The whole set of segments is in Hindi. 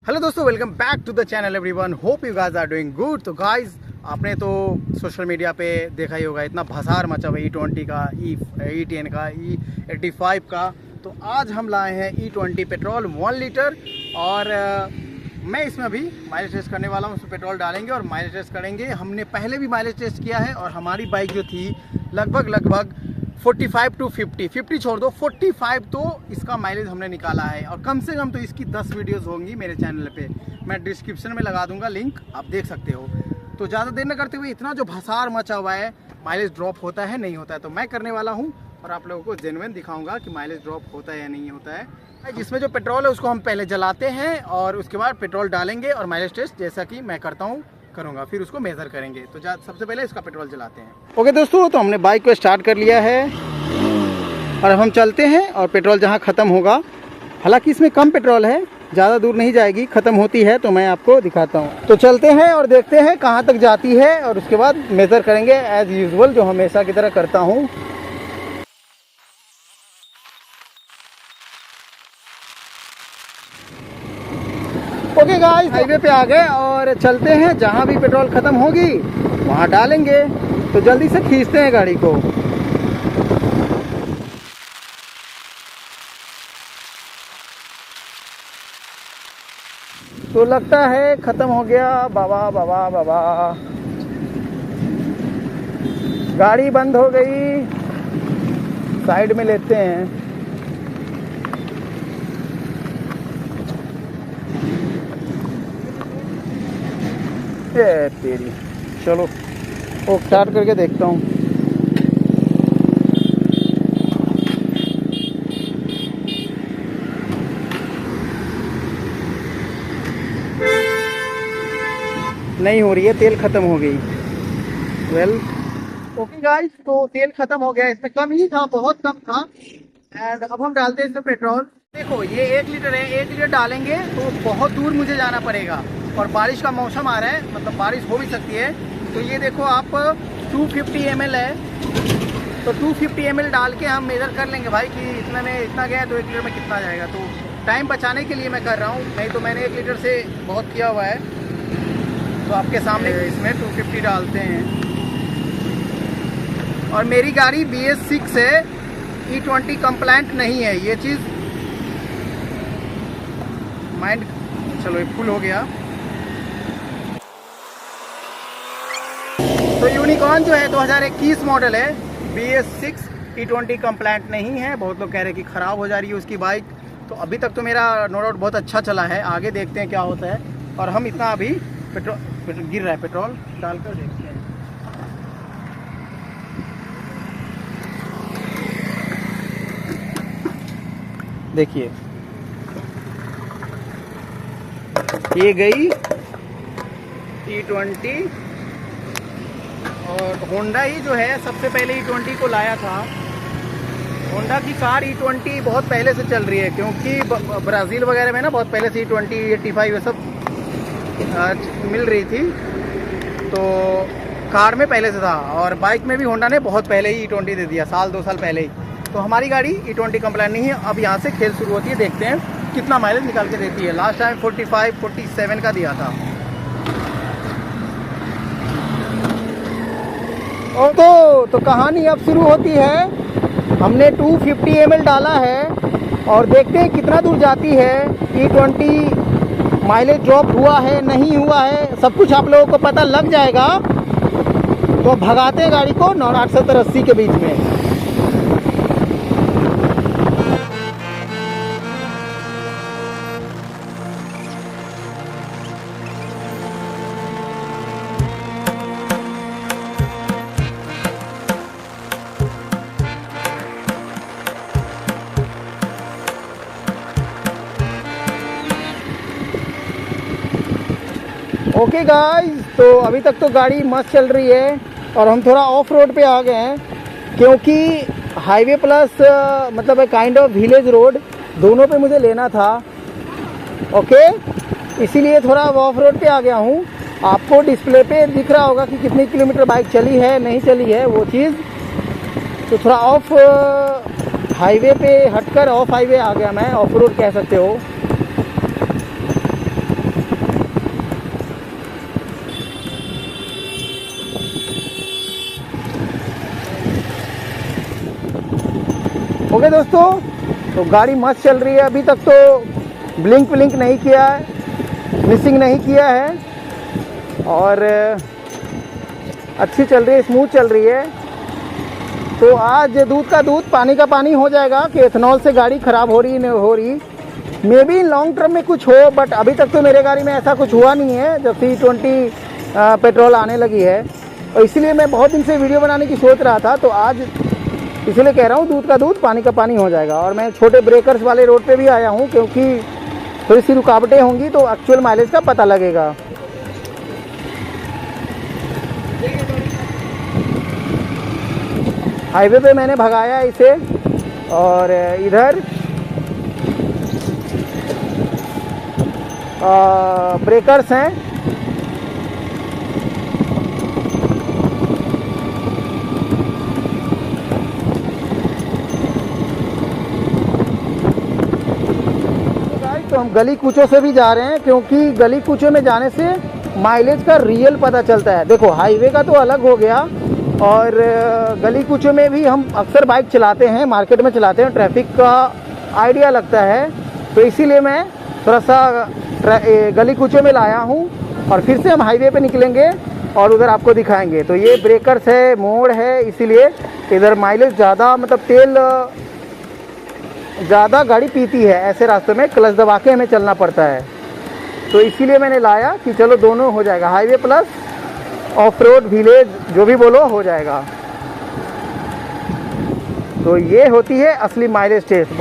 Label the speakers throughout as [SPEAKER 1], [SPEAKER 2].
[SPEAKER 1] हेलो दोस्तों, welcome back to the channel everyone. Hope you guys are doing good. तो गाइस, आपने तो सोशल मीडिया पे देखा ही होगा, इतना भसार मचा हुआ E20 का, E10 का, E85 का। तो आज हम लाए हैं E20 पेट्रोल 1 लीटर और मैं इसमें अभी माइलेज टेस्ट करने वाला हूँ। उसमें पेट्रोल डालेंगे और माइलेज टेस्ट करेंगे। हमने पहले भी माइलेज टेस्ट किया है और हमारी बाइक जो थी लगभग 45 टू 50 छोड़ दो, 45 तो इसका माइलेज हमने निकाला है। और कम से कम तो इसकी 10 वीडियोस होंगी मेरे चैनल पे, मैं डिस्क्रिप्शन में लगा दूंगा लिंक, आप देख सकते हो। तो ज़्यादा देर न करते हुए, इतना जो भसार मचा हुआ है, माइलेज ड्रॉप होता है नहीं होता है, तो मैं करने वाला हूँ और आप लोगों को जेन्युइन दिखाऊंगा कि माइलेज ड्रॉप होता है या नहीं होता है। जिसमें जो पेट्रोल है उसको हम पहले जलाते हैं और उसके बाद पेट्रोल डालेंगे और माइलेज टेस्ट जैसा कि मैं करूंगा, फिर उसको मेज़र करेंगे। तो सबसे पहले इसका पेट्रोल जलाते हैं। ओके दोस्तों, तो हमने बाइक को स्टार्ट कर लिया है और अब हम चलते हैं और पेट्रोल जहां ख़त्म होगा, हालांकि इसमें कम पेट्रोल है, ज़्यादा दूर नहीं जाएगी, ख़त्म होती है तो मैं आपको दिखाता हूं। तो चलते हैं और देखते हैं कहां तक जाती है और उसके बाद मेज़र करेंगे एज़ यूजुअल, जो हमेशा की तरह करता हूं। ओके गाइस, हाईवे पे आ गए और चलते हैं, जहां भी पेट्रोल ख़त्म होगी वहां डालेंगे। तो जल्दी से खींचते हैं गाड़ी को। तो लगता है ख़त्म हो गया। बाबा गाड़ी बंद हो गई, साइड में लेते हैं। ये तेरी, चलो वो स्टार्ट करके देखता हूँ। नहीं हो रही है, तेल खत्म हो गई। वेल ओके गाइस, तो तेल खत्म हो गया, इसमें कम ही था, बहुत कम था। एंड अब हम डालते हैं इसमें पेट्रोल। देखो ये 1 लीटर है, 1 लीटर डालेंगे तो बहुत दूर मुझे जाना पड़ेगा और बारिश का मौसम आ रहा है, मतलब बारिश हो भी सकती है। तो ये देखो आप 250 ml है, तो 250 ml डाल के हम मेज़र कर लेंगे भाई कि इतना में इतना गया तो 1 लीटर में कितना जाएगा। तो टाइम बचाने के लिए मैं कर रहा हूँ, नहीं तो मैंने 1 लीटर से बहुत किया हुआ है। तो आपके सामने इसमें 250 डालते हैं। और मेरी गाड़ी BS6 है, E20 कंप्लायंट नहीं है, ये चीज़ माइंड। चलो ये फुल हो गया। तो यूनिकॉर्न जो है 2021 मॉडल है, BS6 E20 कंप्लायंट नहीं है। बहुत लोग कह रहे हैं कि ख़राब हो जा रही है उसकी बाइक। तो अभी तक तो मेरा नो डाउट बहुत अच्छा चला है, आगे देखते हैं क्या होता है। और हम इतना अभी पेट्रोल गिर रहा है, पेट्रोल डालकर देखते हैं। देखिए ये गई E20 और होंडा ही जो है सबसे पहले E20 को लाया था। होंडा की कार E20 बहुत पहले से चल रही है, क्योंकि ब्राज़ील वगैरह में ना बहुत पहले से E20, E85 ये सब मिल रही थी। तो कार में पहले से था और बाइक में भी होंडा ने बहुत पहले ही E20 दे दिया, 1-2 साल पहले ही। तो हमारी गाड़ी E20 कंप्लायंट नहीं है। अब यहाँ से खेल शुरू होती है, देखते हैं कितना माइलेज निकाल के देती है। लास्ट टाइम 45-47 का दिया था। तो कहानी अब शुरू होती है। हमने 250 ml डाला है और देखते हैं कितना दूर जाती है। E20 माइलेज ड्रॉप हुआ है नहीं हुआ है, सब कुछ आप लोगों को पता लग जाएगा। तो भगाते हैं गाड़ी को 60, 70, 80 के बीच में। ओके गाइस, तो अभी तक तो गाड़ी मस्त चल रही है और हम थोड़ा ऑफ रोड पे आ गए हैं, क्योंकि हाईवे प्लस मतलब है काइंड ऑफ विलेज रोड, दोनों पे मुझे लेना था। ओके, इसीलिए थोड़ा ऑफ रोड पे आ गया हूँ। आपको डिस्प्ले पे दिख रहा होगा कि कितनी किलोमीटर बाइक चली है नहीं चली है वो चीज़। तो थोड़ा ऑफ हाईवे पे हटकर ऑफ हाईवे आ गया मैं, ऑफ रोड कह सकते हो। ओके दोस्तों, तो गाड़ी मस्त चल रही है। अभी तक तो ब्लिंक व्लिंक नहीं किया है, मिसिंग नहीं किया है और अच्छी चल रही है, स्मूथ चल रही है। तो आज दूध का दूध पानी का पानी हो जाएगा कि एथनॉल से गाड़ी ख़राब हो रही नहीं हो रही। मे बी लॉन्ग टर्म में कुछ हो, बट अभी तक तो मेरे गाड़ी में ऐसा कुछ हुआ नहीं है जब से E20 पेट्रोल आने लगी है। और इसीलिए मैं बहुत दिन से वीडियो बनाने की सोच रहा था, तो आज इसलिए कह रहा हूँ दूध का दूध पानी का पानी हो जाएगा। और मैं छोटे ब्रेकर्स वाले रोड पे भी आया हूँ क्योंकि थोड़ी सी रुकावटें होंगी तो एक्चुअल माइलेज का पता लगेगा। हाईवे पे मैंने भगाया इसे और इधर ब्रेकर्स हैं। तो हम गली कूचों से भी जा रहे हैं क्योंकि गली कूचों में जाने से माइलेज का रियल पता चलता है। देखो हाईवे का तो अलग हो गया और गली कूचों में भी हम अक्सर बाइक चलाते हैं, मार्केट में चलाते हैं, ट्रैफिक का आइडिया लगता है। तो इसीलिए मैं थोड़ा सा गली कूचों में लाया हूँ और फिर से हम हाईवे पे निकलेंगे और उधर आपको दिखाएंगे। तो ये ब्रेकर्स है, मोड़ है, इसीलिए इधर माइलेज ज़्यादा, मतलब तेल ज़्यादा गाड़ी पीती है। ऐसे रास्तों में क्लच दबा के हमें चलना पड़ता है, तो इसीलिए मैंने लाया कि चलो दोनों हो जाएगा, highway plus of road village जो भी बोलो हो जाएगा। तो ये होती है असली माइलेज टेस्ट।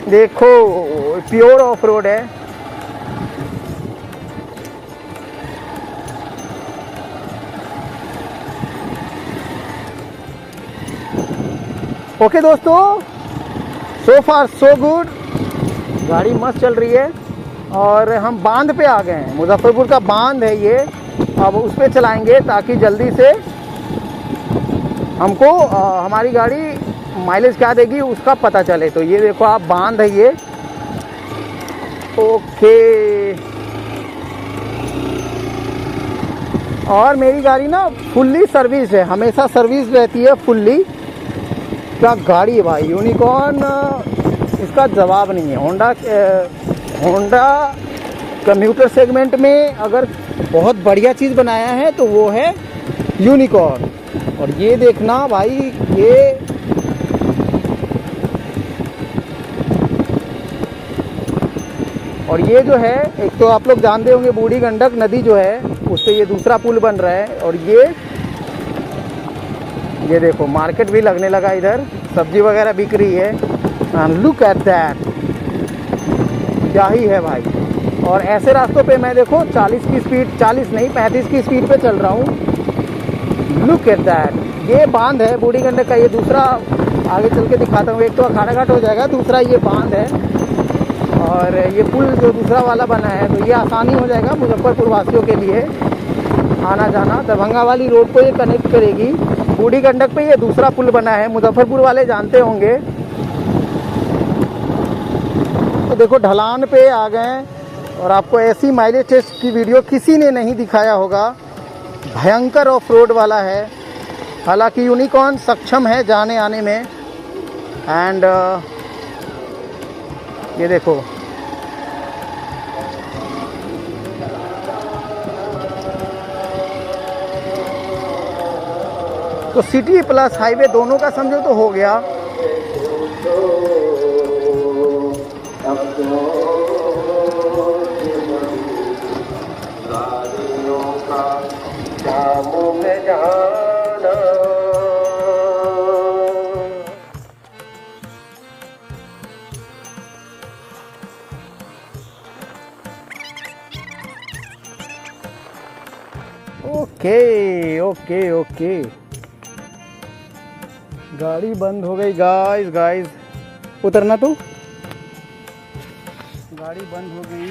[SPEAKER 1] देखो प्योर ऑफ रोड है। ओके दोस्तों, सो फार सो गुड, गाड़ी मस्त चल रही है। और हम बांध पे आ गए हैं, मुजफ्फरपुर का बांध है ये। अब उस पे चलाएंगे ताकि जल्दी से हमको हमारी गाड़ी माइलेज क्या देगी उसका पता चले। तो ये देखो आप, बांध है ये। ओके, और मेरी गाड़ी ना फुल्ली सर्विस है, हमेशा सर्विस रहती है फुल्ली। क्या गाड़ी है भाई, यूनिकॉर्न, इसका जवाब नहीं है। होंडा कम्यूटर सेगमेंट में अगर बहुत बढ़िया चीज़ बनाया है तो वो है यूनिकॉर्न। और ये देखना भाई, ये और ये जो है, एक तो आप लोग जानते होंगे बूढ़ी गंडक नदी जो है उस पर ये दूसरा पुल बन रहा है। और ये देखो मार्केट भी लगने लगा, इधर सब्जी वगैरह बिक रही है। लुक एट दैट, क्या ही है भाई। और ऐसे रास्तों पे मैं देखो 40 की स्पीड, 40 नहीं 35 की स्पीड पे चल रहा हूँ। Look at that. ये बांध है बूढ़ी गंडक का, ये दूसरा आगे चल के दिखाता हूँ। एक तो अखाड़ा घाट हो जाएगा, दूसरा ये बांध है। और ये पुल जो दूसरा वाला बना है तो ये आसानी हो जाएगा मुजफ्फरपुर वासियों के लिए आना जाना। दरभंगा वाली रोड को ये कनेक्ट करेगी। बूढ़ी गंडक पे ये दूसरा पुल बना है, मुजफ्फरपुर वाले जानते होंगे। तो देखो ढलान पे आ गए और आपको ऐसी माइलेज टेस्ट की वीडियो किसी ने नहीं दिखाया होगा। भयंकर ऑफ रोड वाला है। हालांकि यूनिकॉर्न सक्षम है जाने आने में। एंड ये देखो, तो सिटी प्लस हाईवे दोनों का समझो तो हो गया। ओके ओके ओके, गाड़ी बंद हो गई गाइस, उतरना तो। गाड़ी बंद हो गई,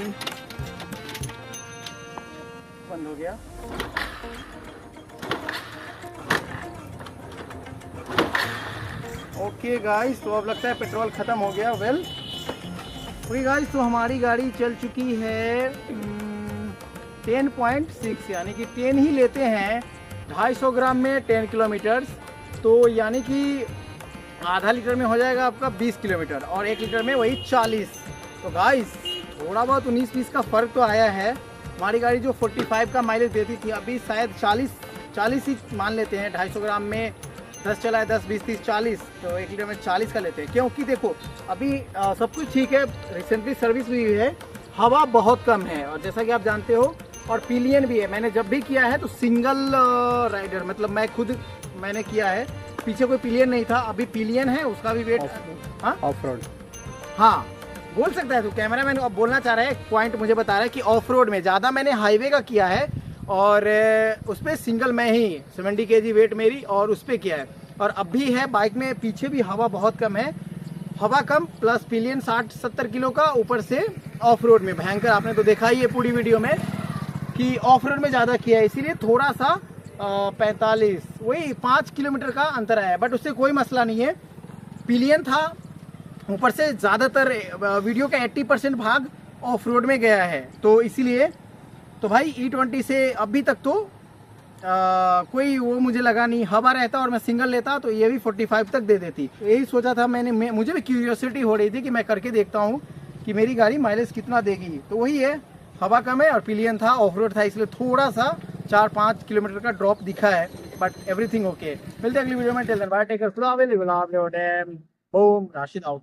[SPEAKER 1] बंद हो गया। ओके गाइस, तो अब लगता है पेट्रोल ख़त्म हो गया। वेल ओके गाइस, तो हमारी गाड़ी चल चुकी है 10.6, यानी कि 10 ही लेते हैं 250 ग्राम में 10 किलोमीटर, तो यानी कि आधा लीटर में हो जाएगा आपका 20 किलोमीटर और 1 लीटर में वही 40। तो गाइस थोड़ा बहुत 19-20 का फ़र्क तो आया है। हमारी गाड़ी जो 45 का माइलेज देती थी अभी शायद 40 ही मान लेते हैं। 250 ग्राम में 10 चला है, 10, 20, 30, 40, तो 1 लीटर में 40 का लेते हैं। क्योंकि देखो अभी सब कुछ ठीक है, रिसेंटली सर्विस भी हुई है, हवा बहुत कम है और जैसा कि आप जानते हो, और पिलियन भी है। मैंने जब भी किया है तो सिंगल राइडर, मतलब मैंने किया है, पीछे कोई पिलियन नहीं था, अभी पिलियन है, उसका भी वेट। हाँ
[SPEAKER 2] ऑफ रोड,
[SPEAKER 1] हाँ बोल सकता है। तो कैमरा मैन अब बोलना चाह रहा है, पॉइंट मुझे बता रहा है कि ऑफ रोड में ज़्यादा मैंने हाईवे का किया है और उस पर सिंगल मैं ही 70 kg वेट मेरी और उस पर किया है। और अब भी है बाइक में, पीछे भी हवा बहुत कम है, हवा कम प्लस पिलियन 60-70 किलो का, ऊपर से ऑफ रोड में भयंकर। आपने तो देखा ही है पूरी वीडियो में कि ऑफ रोड में ज़्यादा किया है, इसीलिए थोड़ा सा 45 वही 5 किलोमीटर का अंतर आया है, बट उससे कोई मसला नहीं है। पिलियन था, ऊपर से ज़्यादातर वीडियो का 80% भाग ऑफ रोड में गया है, तो इसीलिए तो भाई E20 से अभी तक तो कोई वो मुझे लगा नहीं। हवा रहता और मैं सिंगल लेता तो ये भी 45 तक दे देती। यही सोचा था मैंने, मुझे भी क्यूरियोसिटी हो रही थी कि मैं करके देखता हूँ कि मेरी गाड़ी माइलेज कितना देगी। तो वही है, हवा कम है और पिलियन था, ऑफ रोड था, इसलिए थोड़ा सा 4-5 किलोमीटर का ड्रॉप दिखा है, बट एवरीथिंग ओके। मिलते हैं अगली वीडियो में, till then bye, take care, खुदा हाफिज़, बूम, राशिद आउट।